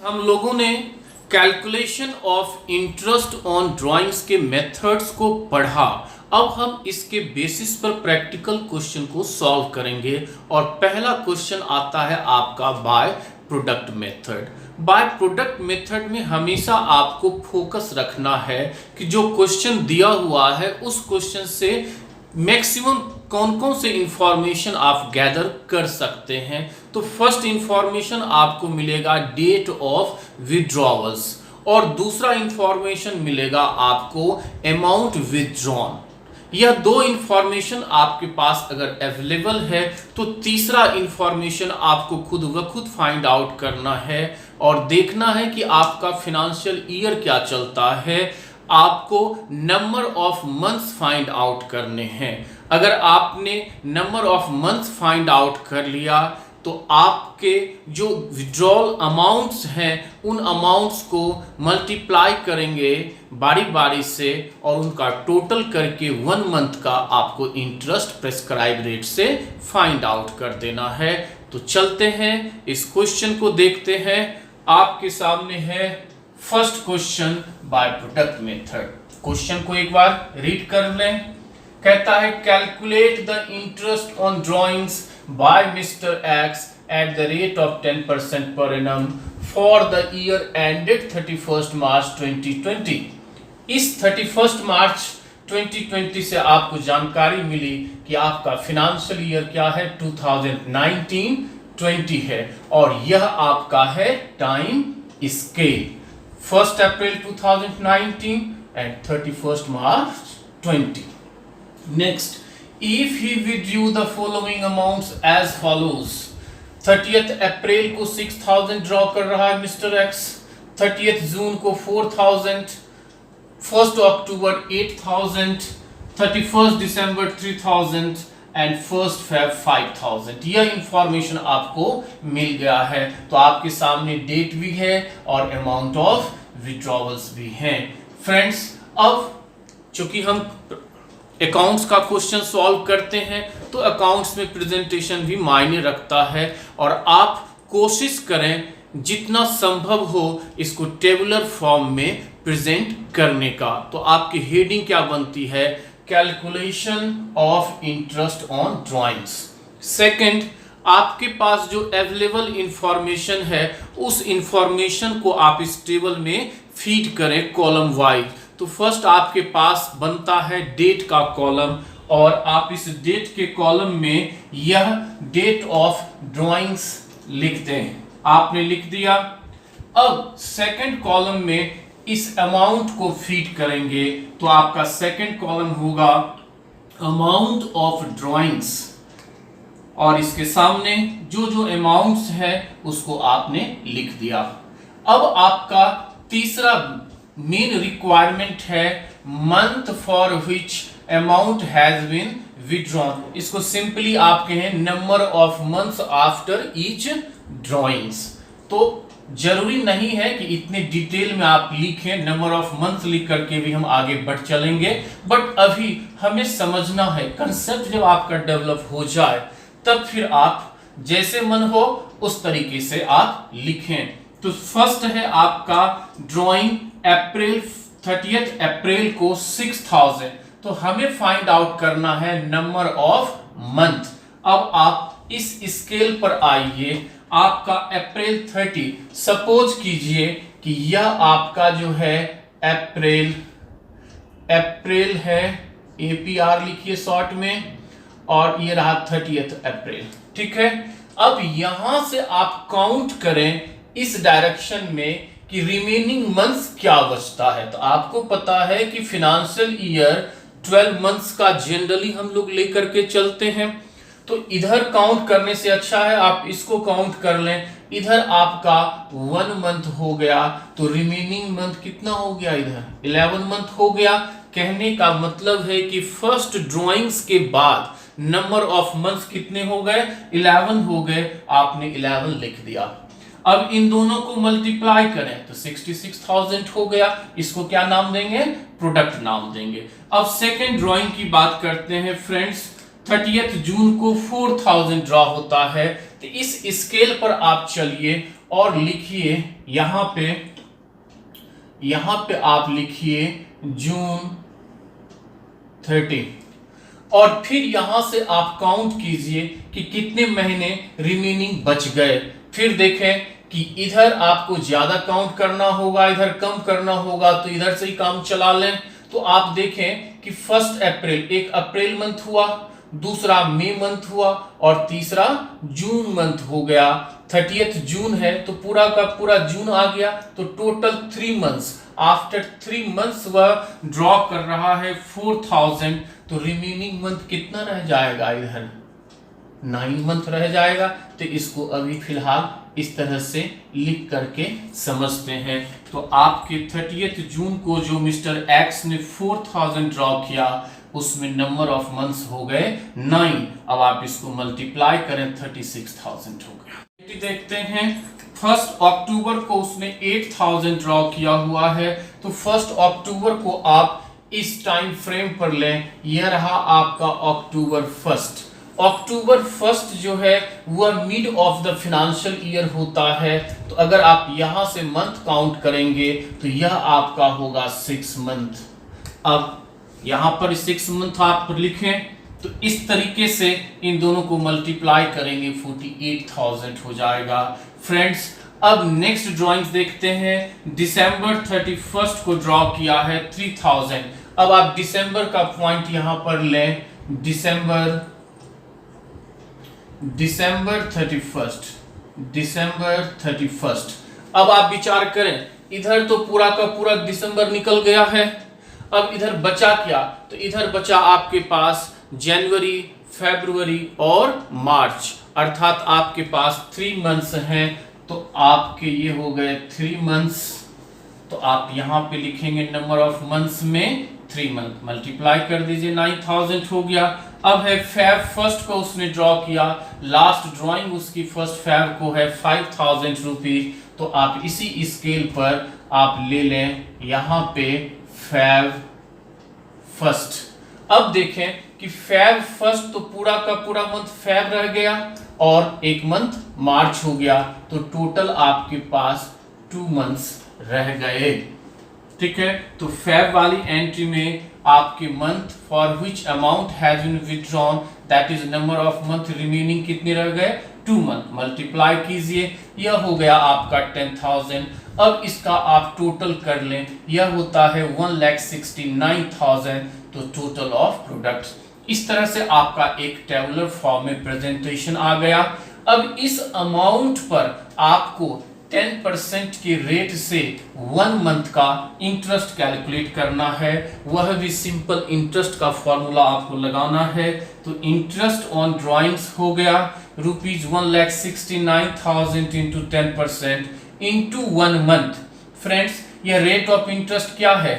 हम लोगों ने calculation of interest on drawings के मेथड्स को पढ़ा। अब हम इसके बेसिस पर प्रैक्टिकल क्वेश्चन को सॉल्व करेंगे और पहला क्वेश्चन आता है आपका bye product method. Bye product method में हमेशा आपको फोकस रखना है कि जो क्वेश्चन दिया हुआ है उस क्वेश्चन से मैक्सिमम कौन कौन से इंफॉर्मेशन आप गैदर कर सकते हैं। तो फर्स्ट इंफॉर्मेशन आपको मिलेगा डेट ऑफ विड्रॉवल्स और दूसरा इंफॉर्मेशन मिलेगा आपको अमाउंट विथड्रॉन। यह दो इंफॉर्मेशन आपके पास अगर अवेलेबल है तो तीसरा इंफॉर्मेशन आपको खुद व खुद फाइंड आउट करना है और देखना है कि आपका फिनेंशियल ईयर क्या चलता है। आपको number of months find out करने हैं। अगर आपने number of months find out कर लिया तो आपके जो विड्रॉल अमाउंट्स हैं उन अमाउंट्स को मल्टीप्लाई करेंगे बारी बारी से और उनका टोटल करके 1 मंथ का आपको इंटरेस्ट प्रेस्क्राइब रेट से फाइंड आउट कर देना है। तो चलते हैं इस क्वेश्चन को देखते हैं। आपके सामने है first question by product method. Question को एक बार रीड कर लें। कहता है calculate the interest on drawings by mister X at the rate of 10% पर annum for the year ended 31 March 2020। इस 31 मार्च 2020 से आपको जानकारी मिली कि आपका फिनेंशियल ईयर क्या है, 2019-20 है और यह आपका है time scale 1 April 2019 and 31 March 20. Next, if he withdrew the following amounts as follows. 30th अप्रैल को 6000 ड्रॉ कर रहा है मिस्टर एक्स, 30th जून को 4000, 1st October 8000, 31st December 3000 and 1st Feb 5000। यह इंफॉर्मेशन आपको मिल गया है। तो आपके सामने डेट भी है और अमाउंट ऑफ विड्रॉवल्स भी हैं। फ्रेंड्स, अब चूंकि हम अकाउंट्स का क्वेश्चन सॉल्व करते हैं तो अकाउंट्स में प्रेजेंटेशन भी मायने रखता है और आप कोशिश करें जितना संभव हो इसको टेबुलर फॉर्म में प्रेजेंट करने का। तो आपकी हेडिंग क्या बनती है, calculation of interest on drawings. Second, आपके पास जो अवेलेबल इंफॉर्मेशन है उस इंफॉर्मेशन को आप इस टेबल में फीड करें कॉलम वाइज। तो फर्स्ट आपके पास बनता है डेट का कॉलम और आप इस डेट के कॉलम में यह डेट ऑफ ड्राइंग्स लिख दें। आपने लिख दिया। अब सेकंड कॉलम में इस अमाउंट को फीड करेंगे तो आपका सेकंड कॉलम होगा अमाउंट ऑफ ड्राइंग्स और इसके सामने जो जो अमाउंट्स है उसको आपने लिख दिया। अब आपका तीसरा मेन रिक्वायरमेंट है month for which amount has been withdrawn. इसको सिंपली आप कहें number of months after each drawings. तो जरूरी नहीं है कि इतने डिटेल में आप लिखें, नंबर ऑफ मंथ्स लिख करके भी हम आगे बढ़ चलेंगे, बट अभी हमें समझना है कंसेप्ट। जब आपका डेवलप हो जाए तब फिर आप जैसे मन हो उस तरीके से आप लिखें। तो फर्स्ट है आपका ड्राइंग अप्रैल 30th अप्रैल को 6000। तो हमें फाइंड आउट करना है नंबर ऑफ मंथ। अब आप इस स्केल पर आइए। आपका अप्रैल 30, सपोज कीजिए कि यह आपका जो है अप्रैल है, APR लिखिए शॉर्ट में, और ये रहा 30th अप्रैल। ठीक है। अब यहां से आप काउंट करें इस डायरेक्शन में कि रिमेनिंग मंथ्स क्या बचता है। तो आपको पता है कि फिनेंशियल ईयर 12 मंथ्स का जनरली हम लोग लेकर के चलते हैं। तो इधर काउंट करने से अच्छा है आप इसको काउंट कर लें। इधर आपका 1 मंथ हो गया तो रिमेनिंग मंथ कितना हो गया, इधर 11 मंथ हो गया। कहने का मतलब है कि फर्स्ट ड्राइंग्स के बाद नंबर ऑफ मंथ्स कितने हो गए, 11 हो गए। आपने 11 लिख दिया। अब इन दोनों को मल्टीप्लाई करें तो 66,000 हो गया। इसको क्या नाम देंगे, प्रोडक्ट नाम देंगे। अब सेकेंड ड्राइंग की बात करते हैं फ्रेंड्स। 30th जून को 4000 ड्रॉ होता है। तो इस स्केल पर आप चलिए और लिखिए यहां पे आप लिखिए जून 30 और फिर यहां से आप काउंट कीजिए कि कितने महीने रिमेनिंग बच गए। फिर देखें कि इधर आपको ज्यादा काउंट करना होगा, इधर कम करना होगा, तो इधर से ही काम चला लें। तो आप देखें कि 1 अप्रैल, एक अप्रैल मंथ हुआ, दूसरा मई मंथ हुआ और तीसरा जून मंथ हो गया। 30th जून है तो पूरा का पूरा जून आ गया, तो टोटल 3 मंथ्स। आफ्टर 3 मंथ्स वह ड्रॉ कर रहा है 4000, तो रिमेनिंग मंथ कितना रह जाएगा, इधर 9 मंथ रह जाएगा। तो इसको अभी फिलहाल इस तरह से लिख करके समझते हैं। तो आपके 30th जून को जो मिस्टर एक्स ने 4000 ड्रॉ किया, उसमें नंबर ऑफ मंथ्स हो गए 9। अब आप इसको मल्टीप्लाई करें, 36,000 हो गया। देखते हैं 1 अक्टूबर को उसने 8000 ड्रॉ किया हुआ है, तो 1 अक्टूबर को आप इस टाइम फ्रेम पर लें। यह रहा आपका अक्टूबर 1। अक्टूबर 1 जो है वह mid of the financial year होता है, तो अगर आप यहां से मंथ काउंट करेंगे तो यह आपका होगा 6 मंथ। अब यहां पर 6 मंथ आप लिखें, तो इस तरीके से इन दोनों को मल्टीप्लाई करेंगे, 48,000 हो जाएगा। फ्रेंड्स, अब नेक्स्ट ड्राइंग्स देखते हैं। दिसंबर 31 को ड्रॉ किया है 3000। अब आप दिसंबर का पॉइंट यहां पर लें, दिसंबर 31। अब आप विचार करें, इधर तो पूरा का पूरा दिसंबर निकल गया है, अब इधर बचा क्या, तो इधर बचा आपके पास जनवरी, फरवरी और मार्च, अर्थात आपके पास 3 मंथ्स हैं। तो आपके ये हो गए 3 मंथ्स, तो आप यहां पे लिखेंगे नंबर ऑफ मंथ्स में 3 मंथ, मल्टीप्लाई कर दीजिए, 9000 हो गया। अब है फेब 1 को उसने ड्रॉ किया, लास्ट ड्राइंग उसकी 1 फेब को है 5000 रुपीज। तो आप इसी स्केल पर आप ले लें यहां पे फेब 1। अब देखें कि फेब 1 तो पूरा का पूरा मंथ फेब रह गया और एक मंथ मार्च हो गया, तो टोटल आपके पास 2 मंथ्स रह गए। ठीक है, तो फेब वाली एंट्री में आपके month for which amount has been withdrawn, that is number of month remaining, कितने रह गए, 2 मंथ। मल्टीप्लाई कीजिए, यह हो गया आपका 10,000। अब इसका आप टोटल कर लें, यह होता है 1,69,000, तो टोटल ऑफ प्रोडक्ट्स। इस तरह से आपका एक टेबुलर फॉर्म में प्रेजेंटेशन आ गया। अब इस अमाउंट पर आपको 10% के रेट से 1 मंथ का इंटरेस्ट कैलकुलेट करना है, वह भी सिंपल इंटरेस्ट का फॉर्मूला आपको लगाना है। तो इंटरेस्ट ऑन ड्राइंग्स हो गया ₹1,69,000 इंटू 10% इंटू 1 मंथ। फ्रेंड्स, यह रेट ऑफ इंटरेस्ट क्या है,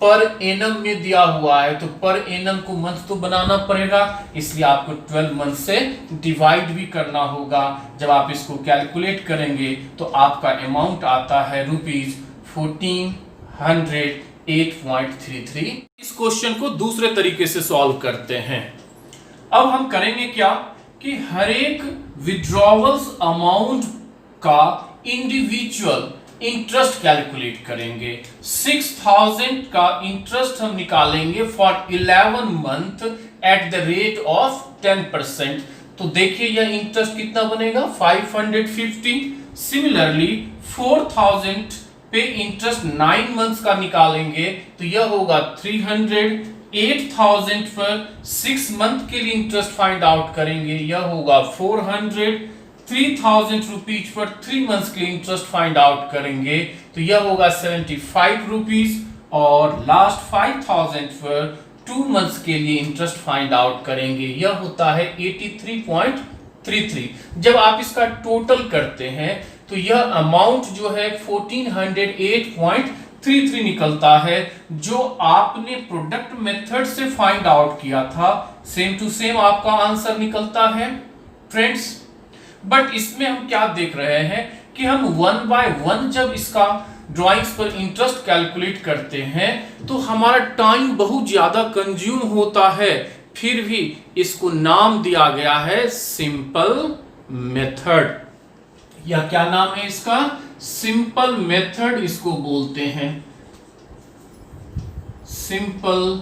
पर एनम में दिया हुआ है, तो पर एनम को मंथ तो बनाना पड़ेगा, इसलिए आपको 12 मंथ से डिवाइड भी करना होगा। जब आप इसको कैलकुलेट करेंगे तो आपका अमाउंट आता है ₹1408.33। इस क्वेश्चन को दूसरे तरीके से सॉल्व करते हैं। अब हम करेंगे क्या कि हर एक विड्रॉवल्स अमाउंट का इंडिविजुअल इंटरेस्ट कैलकुलेट करेंगे। 6000 का इंटरेस्ट हम निकालेंगे for 11 month eight the rate of 10%। तो देखिए यह इंटरेस्ट कितना बनेगा, 550। सिमिलरली 4000 पे इंटरेस्ट 9 मंथ्स का निकालेंगे, तो यह होगा 300। 8000 पर 6 मंथ के लिए इंटरेस्ट फाइंड आउट करेंगे, यह होगा 400। 3000 रुपीज पर 3 मंथ्स के लिए इंटरेस्ट फाइंड आउट करेंगे, तो यह होगा 75 रुपीज। और लास्ट 5000 पर 2 मंथ्स के लिए इंटरेस्ट फाइंड आउट करेंगे, यह होता है 83.33। जब आप इसका टोटल करते हैं तो यह अमाउंट जो है 1408.33 निकलता है, जो आपने प्रोडक्ट मेथड से फाइंड आउट किया था, सेम टू सेम आपका आंसर निकलता है। फ्रेंड्स, बट इसमें हम क्या देख रहे हैं कि हम 1 बाय 1 जब इसका ड्राइंग्स पर इंटरेस्ट कैलकुलेट करते हैं तो हमारा टाइम बहुत ज्यादा कंज्यूम होता है, फिर भी इसको नाम दिया गया है सिंपल मेथड। या क्या नाम है इसका, सिंपल मेथड इसको बोलते हैं, सिंपल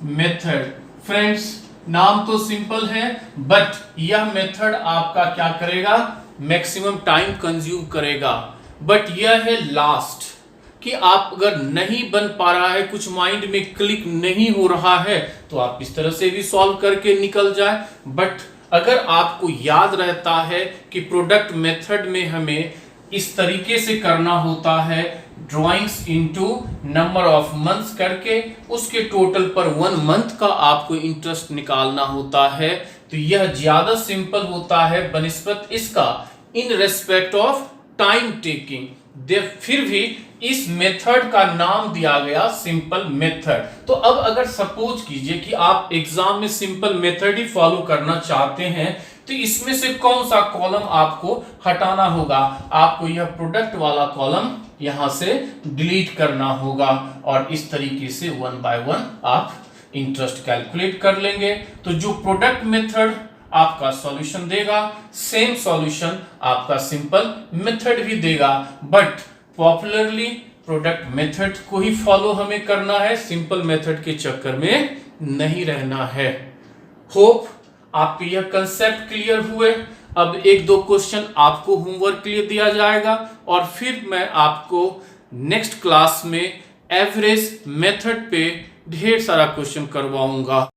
मेथड। फ्रेंड्स नाम तो सिंपल है बट यह मेथड आपका क्या करेगा, मैक्सिमम टाइम कंज्यूम करेगा। बट यह है लास्ट कि आप अगर नहीं बन पा रहा है, कुछ माइंड में क्लिक नहीं हो रहा है, तो आप इस तरह से भी सॉल्व करके निकल जाए। बट अगर आपको याद रहता है कि प्रोडक्ट मेथड में हमें इस तरीके से करना होता है, drawings into number of months करके उसके टोटल पर 1 मंथ का आपको इंटरेस्ट निकालना होता है, तो यह ज्यादा सिंपल होता है बनिस्बत इसका in respect of time taking. फिर भी इस मेथड का नाम दिया गया सिंपल मेथड। तो अब अगर सपोज कीजिए कि आप एग्जाम में सिंपल मेथड ही फॉलो करना चाहते हैं, तो इसमें से कौन सा कॉलम आपको हटाना होगा, आपको यह प्रोडक्ट वाला कॉलम यहां से डिलीट करना होगा और इस तरीके से 1 बाय 1 आप इंटरेस्ट कैलकुलेट कर लेंगे। तो जो प्रोडक्ट मेथड आपका सॉल्यूशन देगा, सेम सॉल्यूशन आपका सिंपल मेथड भी देगा, बट पॉपुलरली प्रोडक्ट मेथड को ही फॉलो हमें करना है, सिंपल मेथड के चक्कर में नहीं रहना है। होप आपके यह कंसेप्ट क्लियर हुए। अब 1-2 क्वेश्चन आपको होमवर्क के लिए दिया जाएगा और फिर मैं आपको नेक्स्ट क्लास में एवरेज मेथड पे ढेर सारा क्वेश्चन करवाऊंगा।